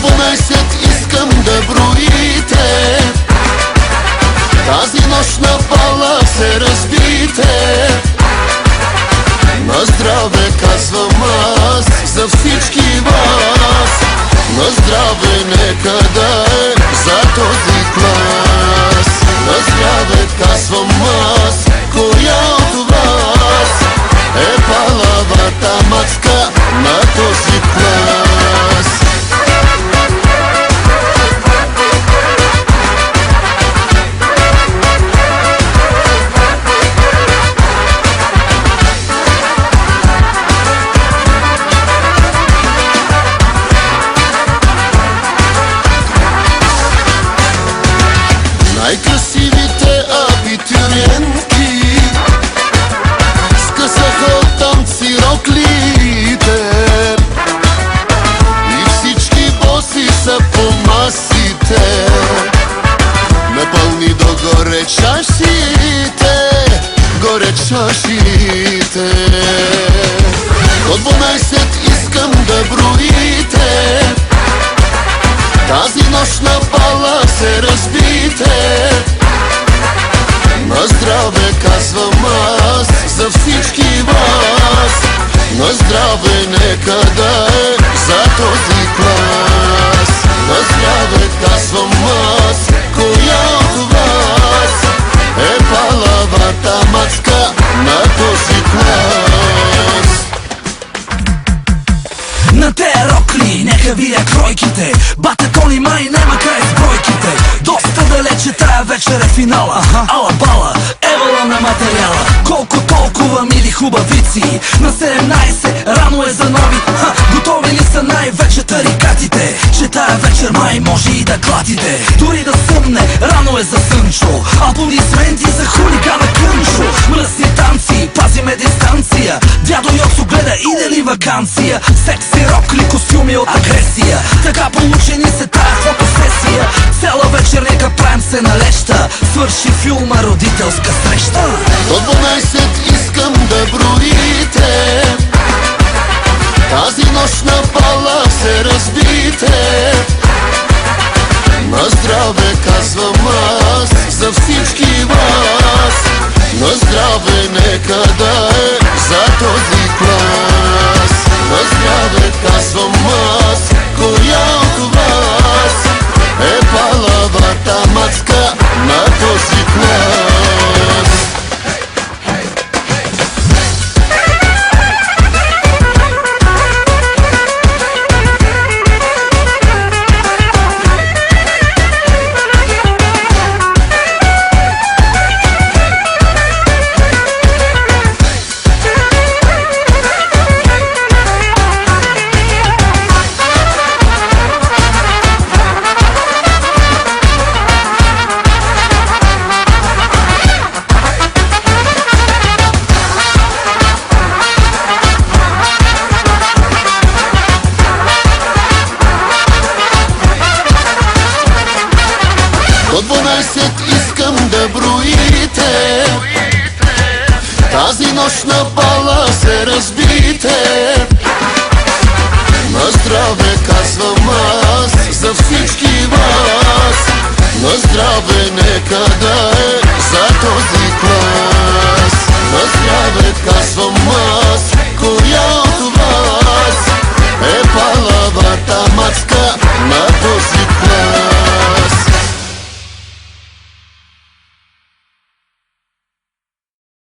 12 искам да броите, тази нощ на бала се разбите. На здраве казвам аз за всички вас, на здраве нека да е за този клас. На здраве казвам аз, коя от вас е палавата мацка на този клас? Най-красивите абитуриентки скъсаха от танци роклите и всички боси са по масите, напълни догоре чашите, горе чашите. До 12 искам да броите, тази нощ на бала се разбите. На здраве казвам аз за всички вас, на здраве нека да е за този клас. На здраве казвам аз, коя от вас е палавата мацка на този клас? На те рокли, нека видя кройките, батетони май нема край с бройките. Доста далече тая вечер е финала, ала бала, евала на материала. Колко толкова мили хубавици, на 17 рано е за нови. Готови ли са най-вече тарикатите, че тая вечер май може и да клатите. Дори да съмне, рано е за Сънчо, аплодисменти за хулигана Кънчо. Мръсни танци, пазиме дистанция, дядо Йосо гледа иде ли вакансия. Секси рокли, костюми от агресия, така получени се тая фотосесия. Цяла вечер нека правим се на леща, свърши филма родителска среща. До 12 искам да броите, тази нощ на бала се разбите. На здраве казвам аз за всички вас, на здраве нека да е за този клас. На здраве казвам аз, коя от вас е палавата мацка на този клас? До 12 искам да броите, тази нощ на бала се разбите. На здраве казвам аз за всички вас, на здраве нека да е за този клас. На здраве казвам